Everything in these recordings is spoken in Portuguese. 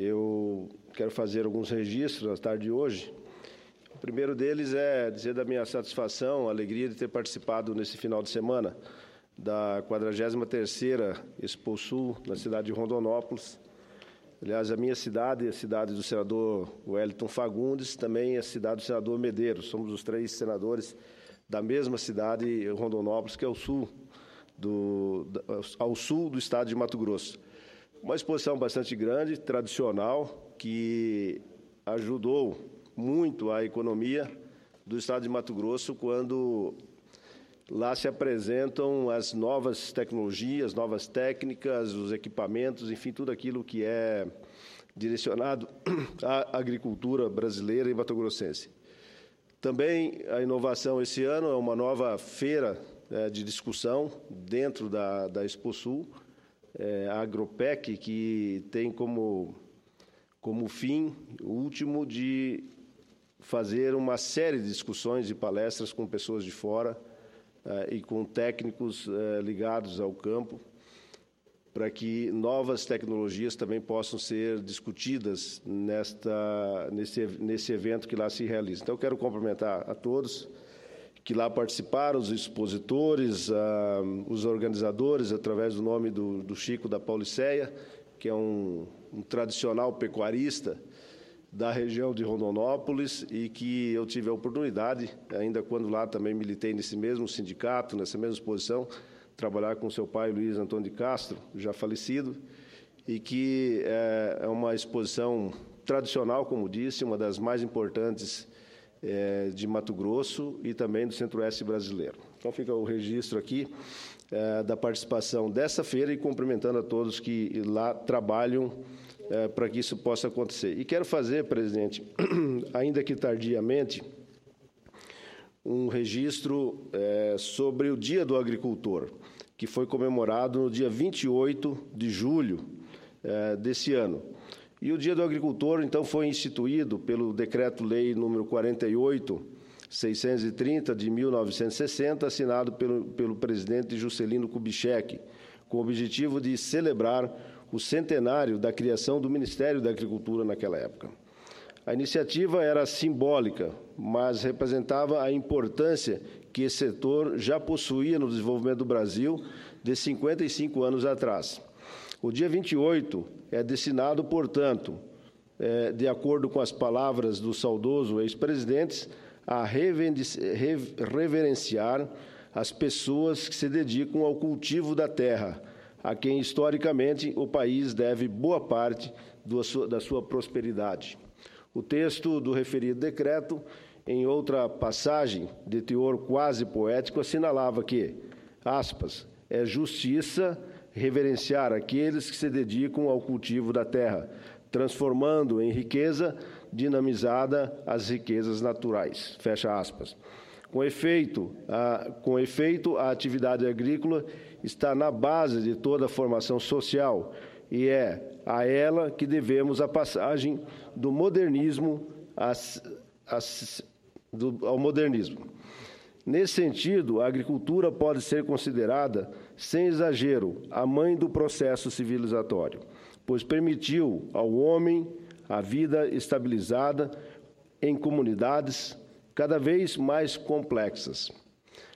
eu quero fazer alguns registros na tarde de hoje. O primeiro deles é dizer da minha satisfação, alegria de ter participado nesse final de semana da 43ª Expo Sul, na cidade de Rondonópolis. Aliás, a minha cidade, a cidade do senador Wellington Fagundes, também a cidade do senador Medeiros. Somos os 3 senadores da mesma cidade, Rondonópolis, que é ao sul do estado de Mato Grosso. Uma exposição bastante grande, tradicional, que ajudou muito a economia do estado de Mato Grosso quando lá se apresentam as novas tecnologias, novas técnicas, os equipamentos, enfim, tudo aquilo que é direcionado à agricultura brasileira e mato-grossense. Também a inovação esse ano é uma nova feira de discussão dentro da Expo Sul, a Agropec, que tem como fim último de fazer uma série de discussões e palestras com pessoas de fora e com técnicos ligados ao campo, para que novas tecnologias também possam ser discutidas nesse evento que lá se realiza. Então, eu quero cumprimentar a todos que lá participaram, os expositores, os organizadores, através do nome do Chico da Pauliceia, que é um tradicional pecuarista da região de Rondonópolis e que eu tive a oportunidade, ainda quando lá também militei nesse mesmo sindicato, nessa mesma exposição, trabalhar com seu pai, Luiz Antônio de Castro, já falecido, e que é uma exposição tradicional, como disse, uma das mais importantes de Mato Grosso e também do Centro-Oeste brasileiro. Então, fica o registro aqui da participação dessa feira e cumprimentando a todos que lá trabalham para que isso possa acontecer. E quero fazer, presidente, ainda que tardiamente, um registro sobre o Dia do Agricultor, que foi comemorado no dia 28 de julho desse ano. E o Dia do Agricultor, então, foi instituído pelo Decreto-Lei número 48.630, de 1960, assinado pelo presidente Juscelino Kubitschek, com o objetivo de celebrar o centenário da criação do Ministério da Agricultura naquela época. A iniciativa era simbólica, mas representava a importância que esse setor já possuía no desenvolvimento do Brasil de 55 anos atrás. O dia 28 é destinado, portanto, de acordo com as palavras do saudoso ex-presidente, a reverenciar as pessoas que se dedicam ao cultivo da terra, a quem, historicamente, o país deve boa parte da sua prosperidade. O texto do referido decreto, em outra passagem de teor quase poético, assinalava que, aspas, é justiça reverenciar aqueles que se dedicam ao cultivo da terra, transformando em riqueza dinamizada as riquezas naturais, fecha aspas. Com efeito, a atividade agrícola está na base de toda a formação social e é a ela que devemos a passagem do modernismo ao modernismo. Nesse sentido, a agricultura pode ser considerada, sem exagero, a mãe do processo civilizatório, pois permitiu ao homem a vida estabilizada em comunidades cada vez mais complexas.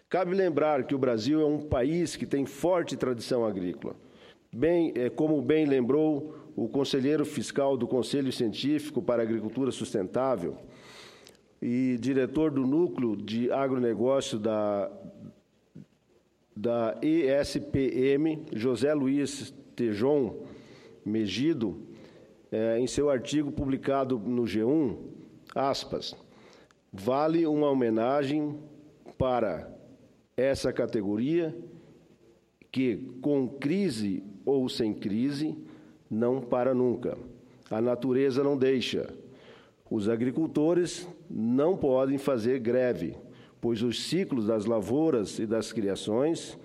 Cabe lembrar que o Brasil é um país que tem forte tradição agrícola. Como bem lembrou o conselheiro fiscal do Conselho Científico para a Agricultura Sustentável e diretor do Núcleo de Agronegócio da ESPM, José Luiz Tejon Megido, em seu artigo publicado no G1, aspas, vale uma homenagem para essa categoria que, com crise ou sem crise, não para nunca. A natureza não deixa. Os agricultores não podem fazer greve, pois os ciclos das lavouras e das criações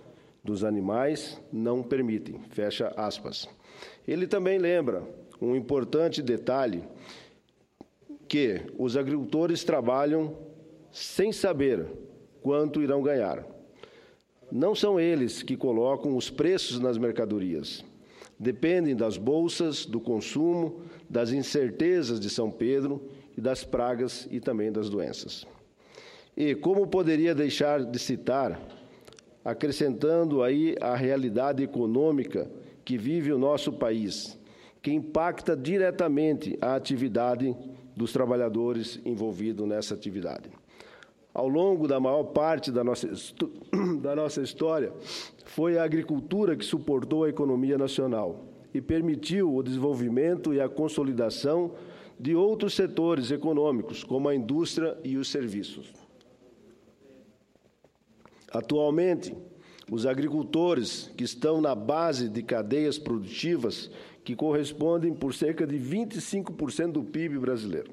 dos animais não permitem. Fecha aspas. Ele também lembra um importante detalhe, que os agricultores trabalham sem saber quanto irão ganhar. Não são eles que colocam os preços nas mercadorias. dependem das bolsas, do consumo, das incertezas de São Pedro e das pragas e também das doenças. E como poderia deixar de citar, acrescentando aí a realidade econômica que vive o nosso país, que impacta diretamente a atividade dos trabalhadores envolvidos nessa atividade. Ao longo da maior parte da nossa história, foi a agricultura que suportou a economia nacional e permitiu o desenvolvimento e a consolidação de outros setores econômicos, como a indústria e os serviços. Atualmente, os agricultores que estão na base de cadeias produtivas que correspondem por cerca de 25% do PIB brasileiro.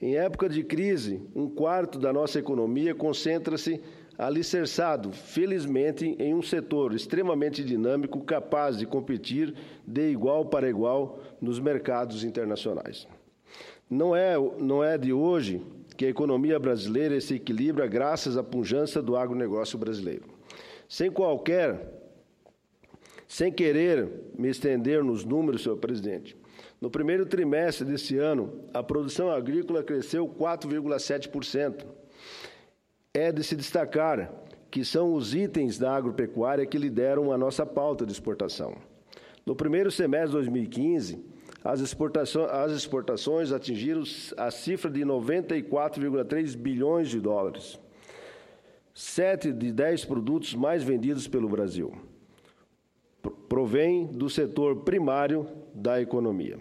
Em época de crise, 1/4 da nossa economia concentra-se alicerçado, felizmente, em um setor extremamente dinâmico, capaz de competir de igual para igual nos mercados internacionais. Não é de hoje que a economia brasileira se equilibra graças à pujança do agronegócio brasileiro. Sem querer me estender nos números, senhor presidente, no primeiro trimestre deste ano, a produção agrícola cresceu 4,7%. É de se destacar que são os itens da agropecuária que lideram a nossa pauta de exportação. No primeiro semestre de 2015, as exportações atingiram a cifra de 94,3 bilhões de dólares. 7 de 10 produtos mais vendidos pelo Brasil provém do setor primário da economia,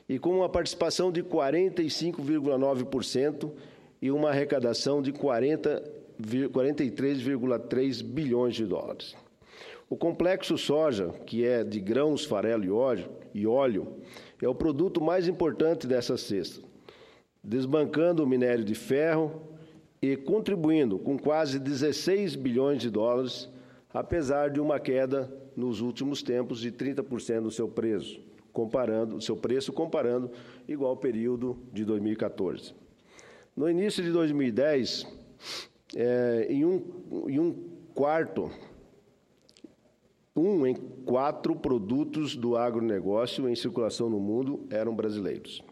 e com uma participação de 45,9% e uma arrecadação de 43,3 bilhões de dólares. O complexo soja, que é de grãos, farelo e óleo, é o produto mais importante dessa cesta, desbancando o minério de ferro e contribuindo com quase 16 bilhões de dólares, apesar de uma queda nos últimos tempos de 30% do seu preço, comparando igual período de 2014. No início de 2010, um em 4 produtos do agronegócio em circulação no mundo eram brasileiros.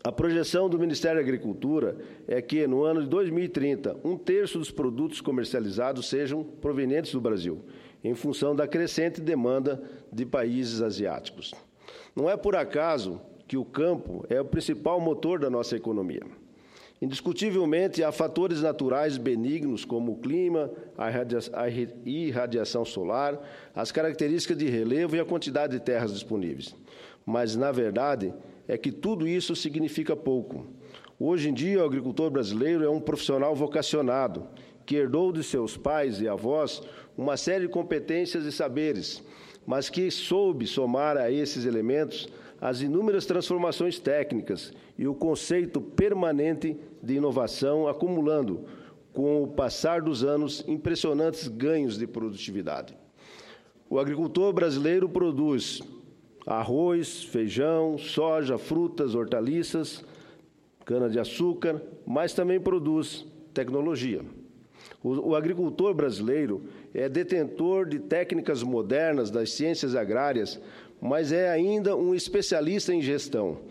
A projeção do Ministério da Agricultura é que, no ano de 2030, 1/3 dos produtos comercializados sejam provenientes do Brasil, em função da crescente demanda de países asiáticos. Não é por acaso que o campo é o principal motor da nossa economia. Indiscutivelmente, há fatores naturais benignos como o clima, a irradiação solar, as características de relevo e a quantidade de terras disponíveis. Mas, na verdade, é que tudo isso significa pouco. Hoje em dia, o agricultor brasileiro é um profissional vocacionado, que herdou de seus pais e avós uma série de competências e saberes, mas que soube somar a esses elementos as inúmeras transformações técnicas e o conceito permanente de inovação, acumulando, com o passar dos anos, impressionantes ganhos de produtividade. O agricultor brasileiro produz arroz, feijão, soja, frutas, hortaliças, cana-de-açúcar, mas também produz tecnologia. O agricultor brasileiro é detentor de técnicas modernas das ciências agrárias, mas é ainda um especialista em gestão,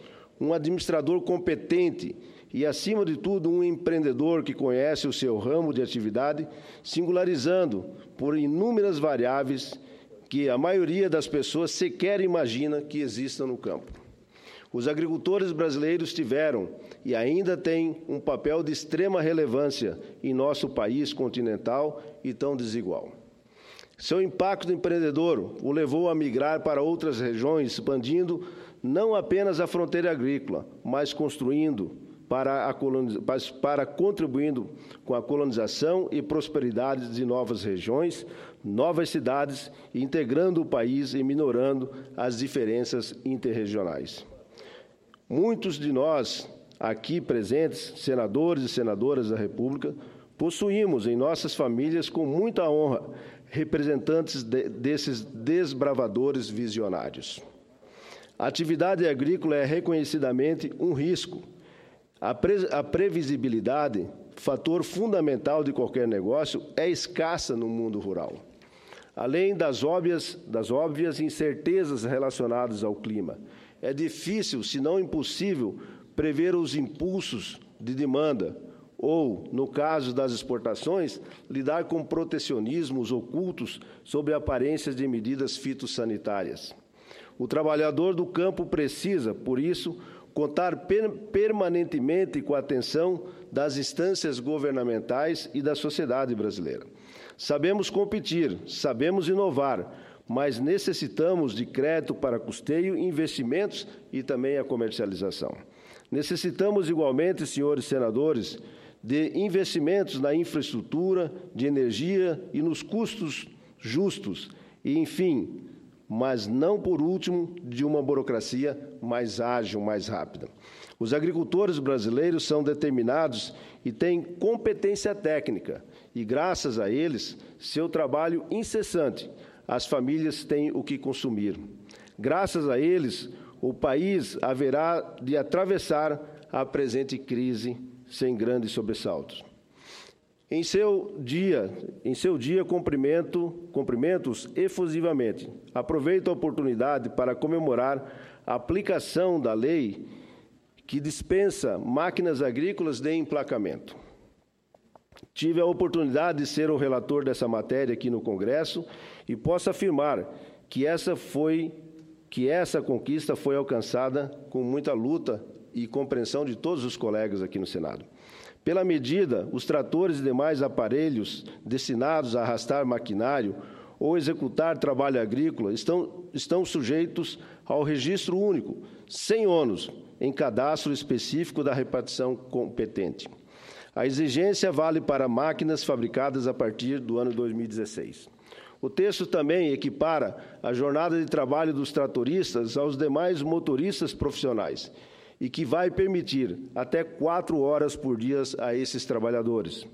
um administrador competente e, acima de tudo, um empreendedor que conhece o seu ramo de atividade, singularizando por inúmeras variáveis que a maioria das pessoas sequer imagina que existam no campo. Os agricultores brasileiros tiveram e ainda têm um papel de extrema relevância em nosso país continental e tão desigual. Seu impacto empreendedor o levou a migrar para outras regiões, expandindo não apenas a fronteira agrícola, mas contribuindo com a colonização e prosperidade de novas regiões, novas cidades, integrando o país e minorando as diferenças interregionais. Muitos de nós, aqui presentes, senadores e senadoras da República, possuímos em nossas famílias, com muita honra, representantes desses desbravadores visionários. A atividade agrícola é reconhecidamente um risco. A previsibilidade, fator fundamental de qualquer negócio, é escassa no mundo rural. além das óbvias incertezas relacionadas ao clima. É difícil, se não impossível, prever os impulsos de demanda ou, no caso das exportações, lidar com protecionismos ocultos sob aparências de medidas fitossanitárias. O trabalhador do campo precisa, por isso, contar permanentemente com a atenção das instâncias governamentais e da sociedade brasileira. Sabemos competir, sabemos inovar, mas necessitamos de crédito para custeio, investimentos e também a comercialização. Necessitamos, igualmente, senhores senadores, de investimentos na infraestrutura, de energia e nos custos justos e, enfim, mas não por último, de uma burocracia mais ágil, mais rápida. Os agricultores brasileiros são determinados e têm competência técnica, e graças a eles, seu trabalho incessante, as famílias têm o que consumir. Graças a eles, o país haverá de atravessar a presente crise sem grandes sobressaltos. Em seu dia, cumprimento-os efusivamente. Aproveito a oportunidade para comemorar a aplicação da lei que dispensa máquinas agrícolas de emplacamento. Tive a oportunidade de ser o relator dessa matéria aqui no Congresso e posso afirmar que essa conquista foi alcançada com muita luta e compreensão de todos os colegas aqui no Senado. Pela medida, os tratores e demais aparelhos destinados a arrastar maquinário ou executar trabalho agrícola estão sujeitos ao registro único, sem ônus, em cadastro específico da repartição competente. A exigência vale para máquinas fabricadas a partir do ano 2016. O texto também equipara a jornada de trabalho dos tratoristas aos demais motoristas profissionais e que vai permitir até 4 horas por dia a esses trabalhadores.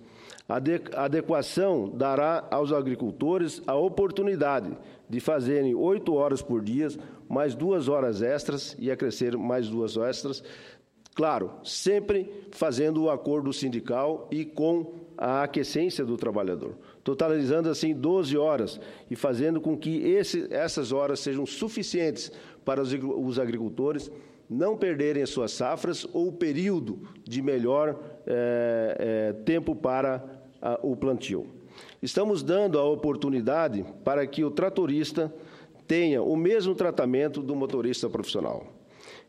A adequação dará aos agricultores a oportunidade de fazerem 8 horas por dia, mais 2 horas extras e acrescer mais 2 extras, claro, sempre fazendo o acordo sindical e com a aquiescência do trabalhador, totalizando assim 12 horas e fazendo com que essas horas sejam suficientes para os agricultores não perderem as suas safras ou o período de melhor tempo para o plantio. Estamos dando a oportunidade para que o tratorista tenha o mesmo tratamento do motorista profissional.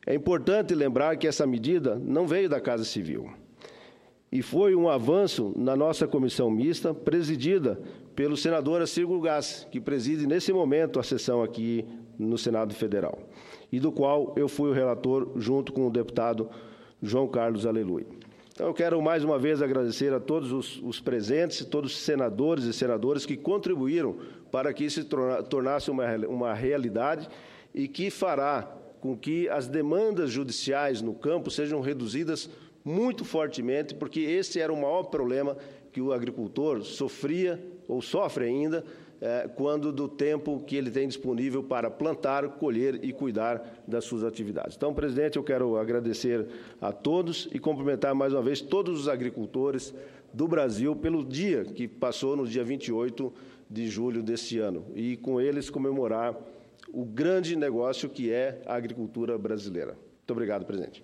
É importante lembrar que essa medida não veio da Casa Civil e foi um avanço na nossa comissão mista, presidida pelo senador Assírio Gás, que preside nesse momento a sessão aqui no Senado Federal, e do qual eu fui o relator junto com o deputado João Carlos Aleluia. Então, eu quero mais uma vez agradecer a todos os presentes, todos os senadores e senadoras que contribuíram para que isso se tornasse uma realidade e que fará com que as demandas judiciais no campo sejam reduzidas muito fortemente, porque esse era o maior problema que o agricultor sofria ou sofre ainda quando do tempo que ele tem disponível para plantar, colher e cuidar das suas atividades. Então, presidente, eu quero agradecer a todos e cumprimentar mais uma vez todos os agricultores do Brasil pelo dia que passou no dia 28 de julho deste ano e com eles comemorar o grande negócio que é a agricultura brasileira. Muito obrigado, presidente.